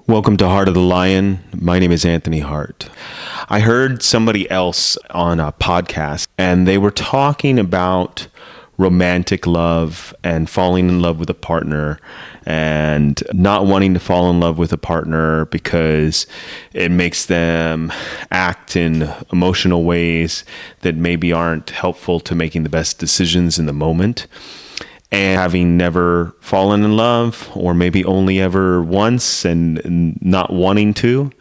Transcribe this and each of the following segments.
Welcome to Heart of the Lion. My name is Anthony Hart. I heard somebody else on a podcast, and they were talking about romantic love and falling in love with a partner and not wanting to fall in love with a partner because it makes them act in emotional ways that maybe aren't helpful to making the best decisions in the moment. And having never fallen in love, or maybe only ever once and not wanting to.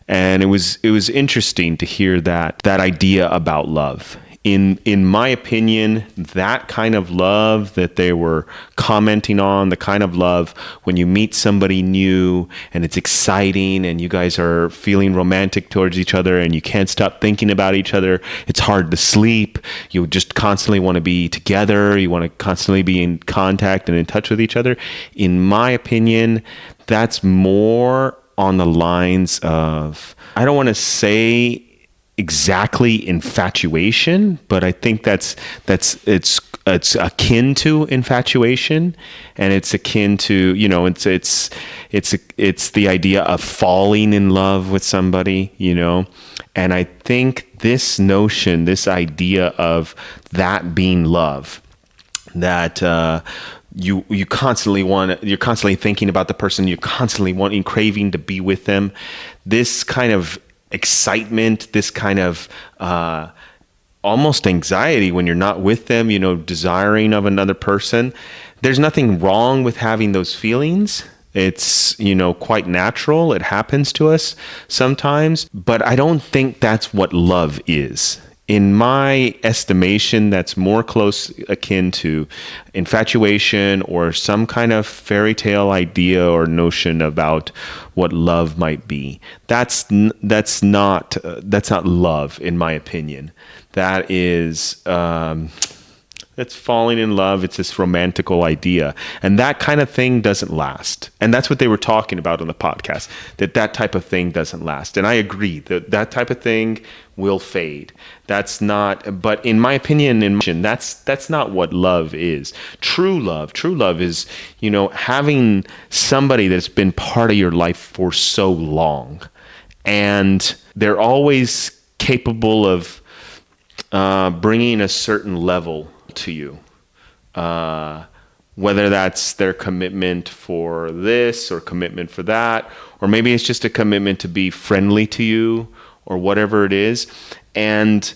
And it was interesting to hear that idea about love. In my opinion, that kind of love that they were commenting on, the kind of love when you meet somebody new and it's exciting and you guys are feeling romantic towards each other and you can't stop thinking about each other. It's hard to sleep. You just constantly want to be together. You want to constantly be in contact and in touch with each other. In my opinion, that's more on the lines of, I don't want to say exactly infatuation, but I think it's akin to infatuation, and it's akin to, it's the idea of falling in love with somebody, and I think this notion, this idea of that being love, that you're constantly thinking about the person, you're constantly craving to be with them, this kind of excitement, this kind of almost anxiety when you're not with them, desiring of another person. There's nothing wrong with having those feelings. It's, quite natural. It happens to us sometimes, but I don't think that's what love is. In my estimation, that's more close akin to infatuation or some kind of fairy tale idea or notion about what love might be. That's not love, in my opinion. That is that's falling in love. It's this romantical idea, and that kind of thing doesn't last. And that's what they were talking about on the podcast. That type of thing doesn't last. And I agree that type of thing will fade. That's not, but in my opinion, that's not what love is. True love is, having somebody that's been part of your life for so long, and they're always capable of bringing a certain level to you. Whether that's their commitment for this or commitment for that, or maybe it's just a commitment to be friendly to you, or whatever it is. And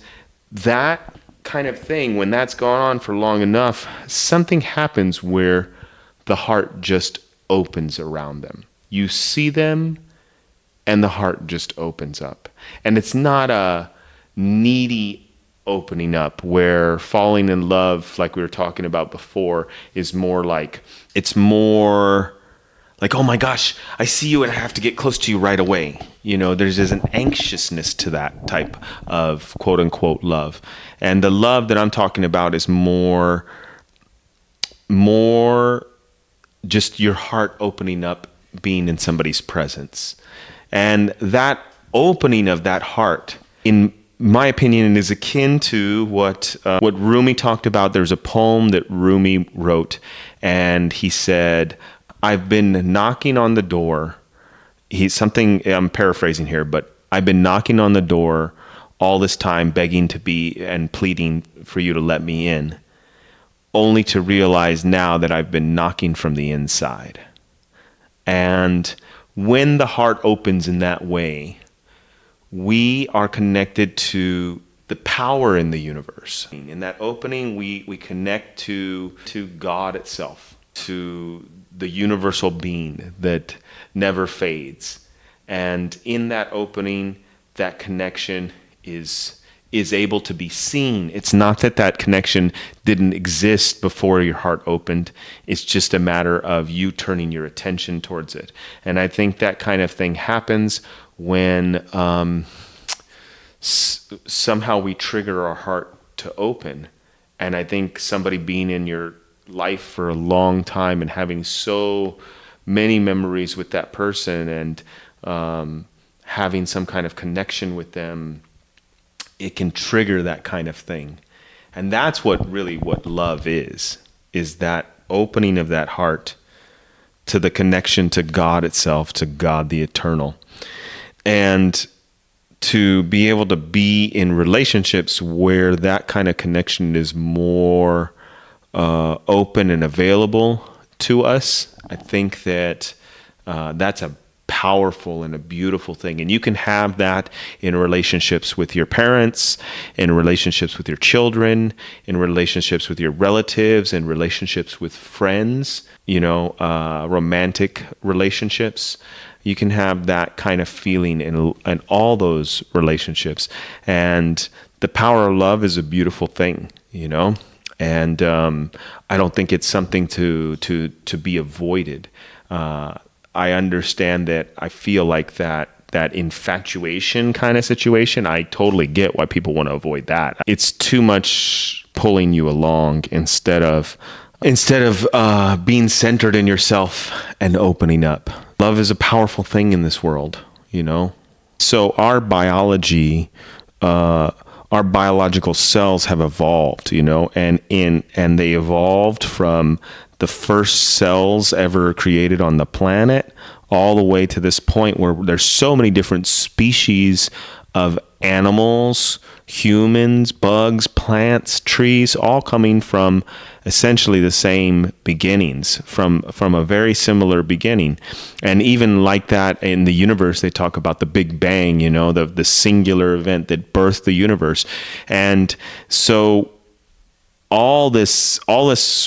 that kind of thing, when that's gone on for long enough, something happens where the heart just opens around them. You see them and the heart just opens up. And it's not a needy opening up where falling in love, like we were talking about before, is more like, it's more like, oh my gosh, I see you and I have to get close to you right away. There's an anxiousness to that type of quote unquote love. And the love that I'm talking about is more just your heart opening up, being in somebody's presence. And that opening of that heart, in my opinion, is akin to what Rumi talked about. There's a poem that Rumi wrote, and he said, I've been knocking on the door. I'm paraphrasing here, but I've been knocking on the door all this time, begging to be and pleading for you to let me in, only to realize now that I've been knocking from the inside. And when the heart opens in that way, we are connected to the power in the universe. In that opening, we connect to God itself, to the universal being that never fades. And in that opening, that connection is able to be seen. It's not that connection didn't exist before your heart opened. It's just a matter of you turning your attention towards it. And I think that kind of thing happens when somehow we trigger our heart to open. And I think somebody being in your life for a long time and having so many memories with that person, and having some kind of connection with them, it can trigger that kind of thing. And that's what love is that opening of that heart to the connection to God itself, to God the eternal. And to be able to be in relationships where that kind of connection is more open and available to us, I think that that's a powerful and a beautiful thing. And you can have that in relationships with your parents, in relationships with your children, in relationships with your relatives, in relationships with friends, romantic relationships. You can have that kind of feeling in all those relationships. And the power of love is a beautiful thing, and I don't think it's something to be avoided. I understand that. I feel like that infatuation kind of situation, I totally get why people want to avoid that. It's too much pulling you along instead of being centered in yourself and opening up. Love is a powerful thing in this world, So our biology, our biological cells have evolved, and they evolved from the first cells ever created on the planet all the way to this point where there's so many different species of animals, humans, bugs, plants, trees, all coming from essentially the same beginnings, from a very similar beginning. And even like that in the universe, they talk about the Big Bang, the singular event that birthed the universe. And so all this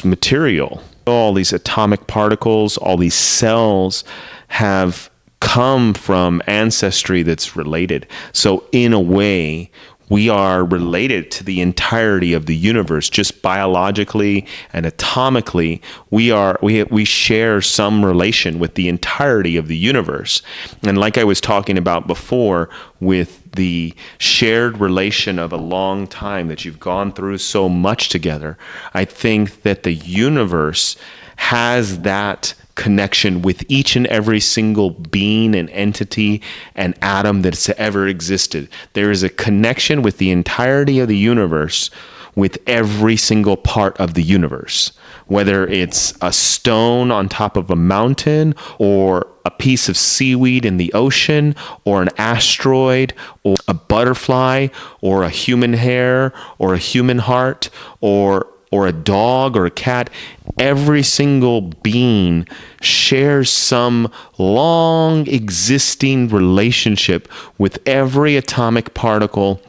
material, all these atomic particles, all these cells have come from ancestry that's related. So in a way, we are related to the entirety of the universe, just biologically and atomically. We share some relation with the entirety of the universe. And like I was talking about before, with the shared relation of a long time that you've gone through so much together, I think that the universe has that connection with each and every single being and entity and atom that's ever existed. There is a connection with the entirety of the universe with every single part of the universe, whether it's a stone on top of a mountain or a piece of seaweed in the ocean or an asteroid or a butterfly or a human hair or a human heart or a dog or a cat. Every single being shares some long existing relationship with every atomic particle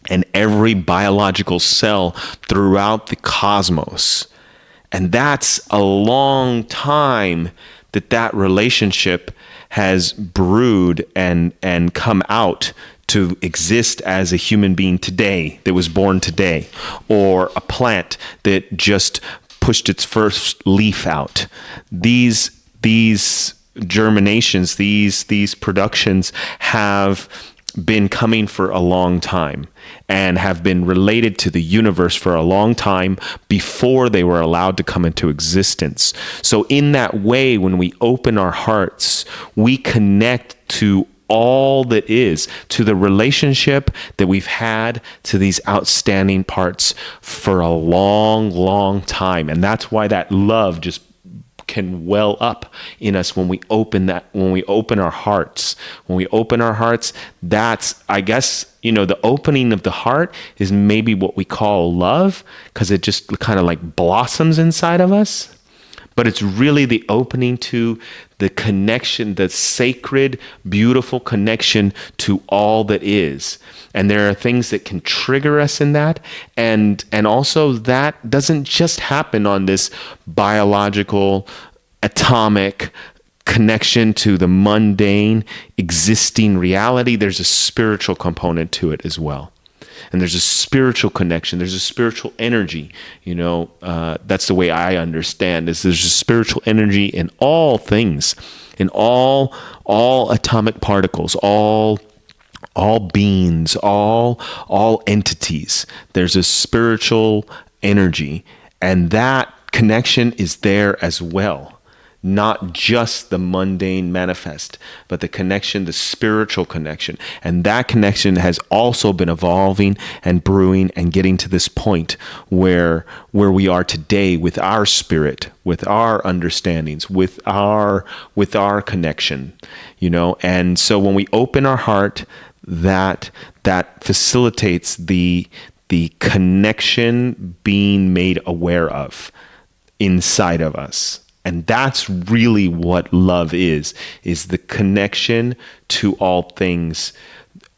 and every biological cell throughout the cosmos. And that's a long time that relationship has brewed and come out to exist as a human being today, that was born today, or a plant that just pushed its first leaf out. These germinations, these productions have been coming for a long time and have been related to the universe for a long time before they were allowed to come into existence. So in that way, when we open our hearts, we connect to all that is, to the relationship that we've had to these outstanding parts for a long, long time. And that's why that love just can well up in us when we open our hearts. When we open our hearts, that's, I guess, the opening of the heart is maybe what we call love, because it just kind of like blossoms inside of us. But it's really the opening to the connection, the sacred, beautiful connection to all that is. And there are things that can trigger us in that. And also that doesn't just happen on this biological, atomic connection to the mundane existing reality. There's a spiritual component to it as well. And there's a spiritual connection. There's a spiritual energy. That's the way I understand is there's a spiritual energy in all things, in all atomic particles, all beings, all entities. There's a spiritual energy, and that connection is there as well. not just the mundane manifest, but the connection, the spiritual connection. And that connection has also been evolving and brewing and getting to this point where we are today with our spirit, with our understandings, with our connection, And so when we open our heart, that facilitates the connection being made aware of inside of us. And that's really what love is the connection to all things,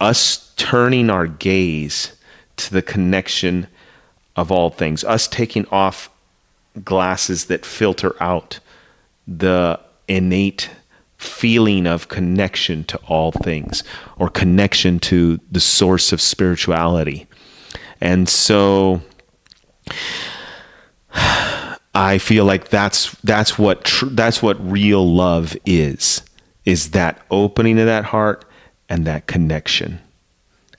us turning our gaze to the connection of all things, us taking off glasses that filter out the innate feeling of connection to all things, or connection to the source of spirituality. And so I feel like that's what real love is that opening of that heart and that connection.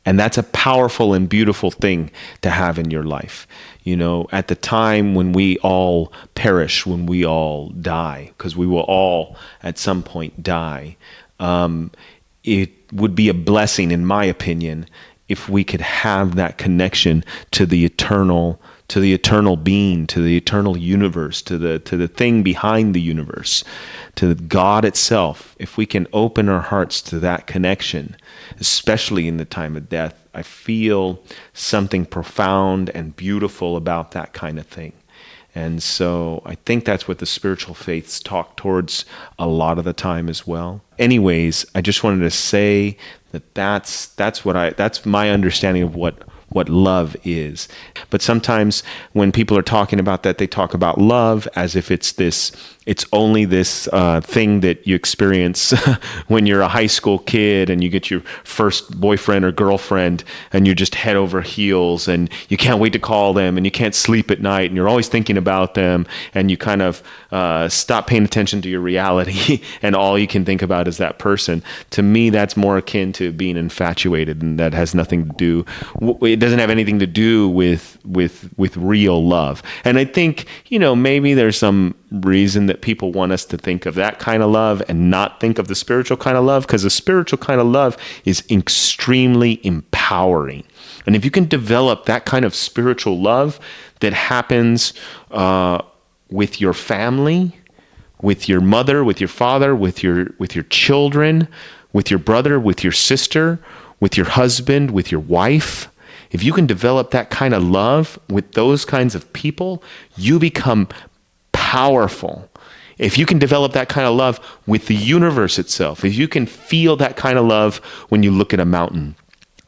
And that's a powerful and beautiful thing to have in your life. At the time when we all perish, when we all die, because we will all at some point die, it would be a blessing, in my opinion, if we could have that connection to the eternal being, to the eternal universe, to the thing behind the universe, to God itself. If we can open our hearts to that connection, especially in the time of death, I feel something profound and beautiful about that kind of thing. And so I think that's what the spiritual faiths talk towards a lot of the time as well. Anyways, I just wanted to say that's my understanding of what love is. But sometimes when people are talking about that, they talk about love as if it's only this thing that you experience when you're a high school kid and you get your first boyfriend or girlfriend and you're just head over heels and you can't wait to call them and you can't sleep at night and you're always thinking about them and you kind of stop paying attention to your reality and all you can think about is that person. To me, that's more akin to being infatuated, and that has nothing to do, it doesn't have anything to do with real love. And I think, maybe there's some reason that people want us to think of that kind of love and not think of the spiritual kind of love, because the spiritual kind of love is extremely empowering. And if you can develop that kind of spiritual love that happens with your family, with your mother, with your father, with your children, with your brother, with your sister, with your husband, with your wife, if you can develop that kind of love with those kinds of people, you become powerful. If you can develop that kind of love with the universe itself, if you can feel that kind of love when you look at a mountain,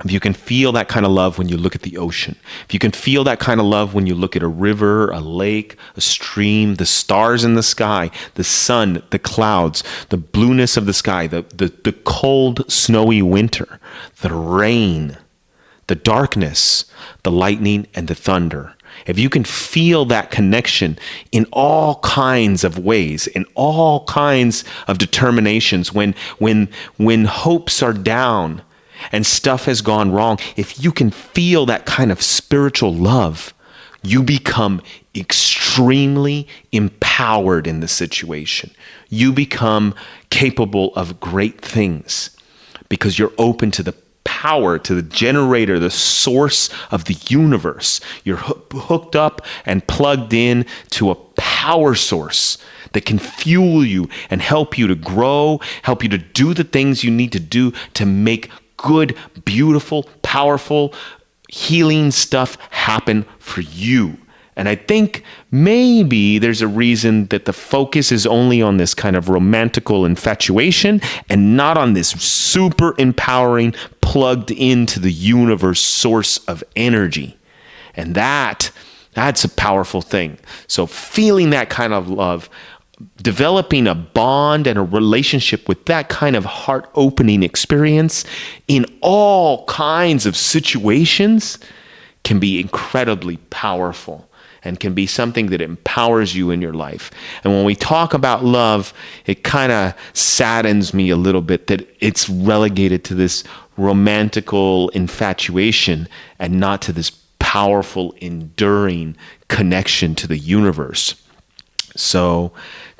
if you can feel that kind of love when you look at the ocean, if you can feel that kind of love when you look at a river, a lake, a stream, the stars in the sky, the sun, the clouds, the blueness of the sky, the cold, snowy winter, the rain, the darkness, the lightning, and the thunder. If you can feel that connection in all kinds of ways, in all kinds of determinations, when hopes are down and stuff has gone wrong, if you can feel that kind of spiritual love, you become extremely empowered in the situation. You become capable of great things because you're open to the power, to the generator, the source of the universe. You're hooked up and plugged in to a power source that can fuel you and help you to grow, help you to do the things you need to do to make good, beautiful, powerful, healing stuff happen for you. And I think maybe there's a reason that the focus is only on this kind of romantical infatuation and not on this super empowering, plugged into the universe source of energy. And that's a powerful thing. So feeling that kind of love, developing a bond and a relationship with that kind of heart-opening experience in all kinds of situations can be incredibly powerful and can be something that empowers you in your life. And when we talk about love, it kind of saddens me a little bit that it's relegated to this romantical infatuation and not to this powerful, enduring connection to the universe. So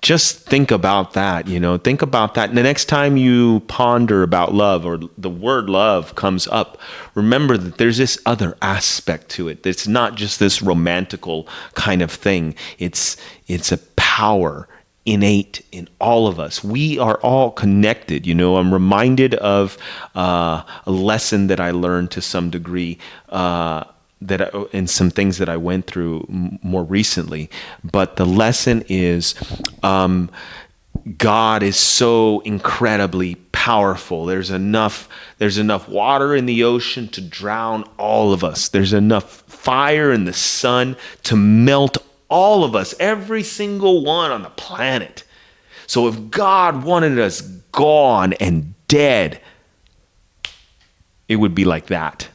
Just think about that, think about that. And the next time you ponder about love or the word love comes up, remember that there's this other aspect to it. It's not just this romantical kind of thing. It's a power innate in all of us. We are all connected. I'm reminded of a lesson that I learned to some degree, and some things that I went through more recently. But the lesson is, God is so incredibly powerful. There's enough water in the ocean to drown all of us. There's enough fire in the sun to melt all of us, every single one on the planet. So if God wanted us gone and dead, it would be like that.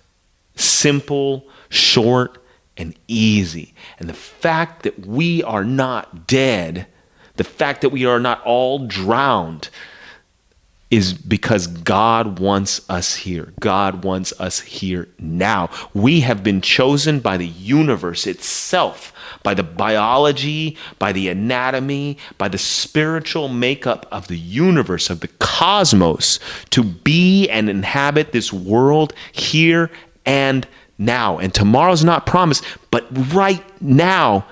Simple, short, and easy. And the fact that we are not dead, the fact that we are not all drowned, is because God wants us here. God wants us here now. We have been chosen by the universe itself, by the biology, by the anatomy, by the spiritual makeup of the universe, of the cosmos, to be and inhabit this world here and now. And tomorrow's not promised, but right now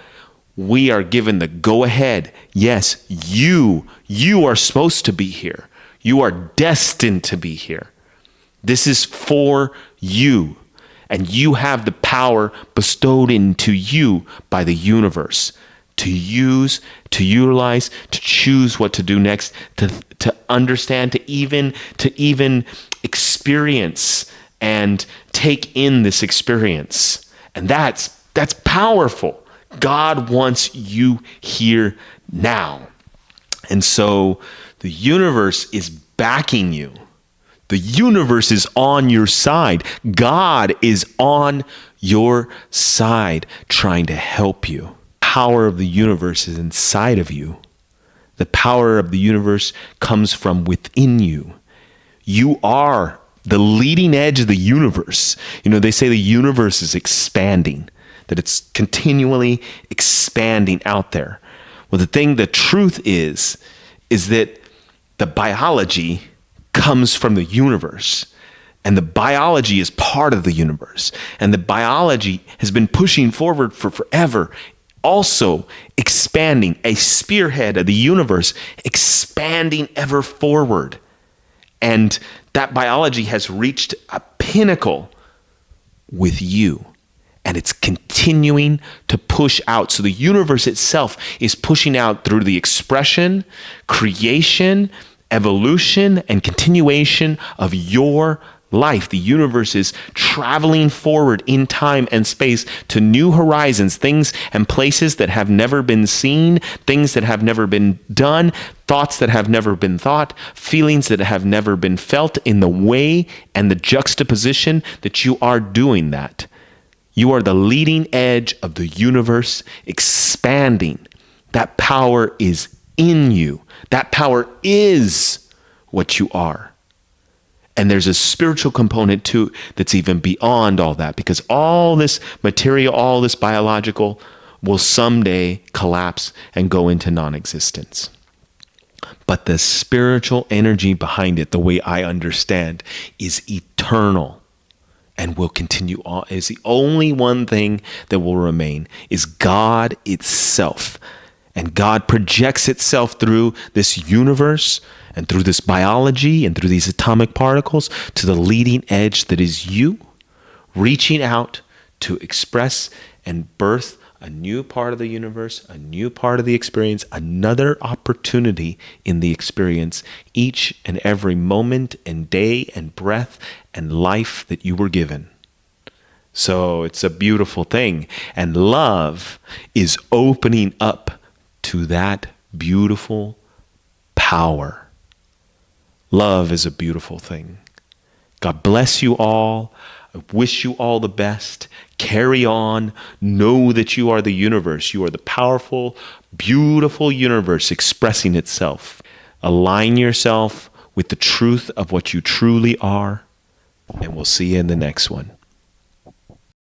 we are given the go ahead. Yes, you are supposed to be here. You are destined to be here. This is for you. And you have the power bestowed into you by the universe to use, to utilize, to choose what to do next, to understand, to even experience and take in this experience. And that's powerful. God wants you here now. And so the universe is backing you. The universe is on your side. God is on your side trying to help you. The power of the universe is inside of you. The power of the universe comes from within you. You are the leading edge of the universe. They say the universe is expanding, that it's continually expanding out there. Well, the truth is that the biology comes from the universe, and the biology is part of the universe, and the biology has been pushing forward for forever, also expanding, a spearhead of the universe, expanding ever forward. And that biology has reached a pinnacle with you, and it's continuing to push out. So the universe itself is pushing out through the expression, creation, evolution, and continuation of your life. The universe is traveling forward in time and space to new horizons, things and places that have never been seen, things that have never been done, thoughts that have never been thought, feelings that have never been felt, in the way and the juxtaposition that you are doing that. You are the leading edge of the universe expanding. That power is in you. That power is what you are. And there's a spiritual component too that's even beyond all that, because all this material, all this biological will someday collapse and go into non-existence. But the spiritual energy behind it, the way I understand, is eternal and will continue on. Is the only one thing that will remain is God itself. And God projects itself through this universe and through this biology and through these atomic particles to the leading edge that is you, reaching out to express and birth a new part of the universe, a new part of the experience, another opportunity in the experience, each and every moment and day and breath and life that you were given. So it's a beautiful thing. And love is opening up to that beautiful power. Love is a beautiful thing. God bless you all. I wish you all the best. Carry on. Know that you are the universe. You are the powerful, beautiful universe expressing itself. Align yourself with the truth of what you truly are, and we'll see you in the next one.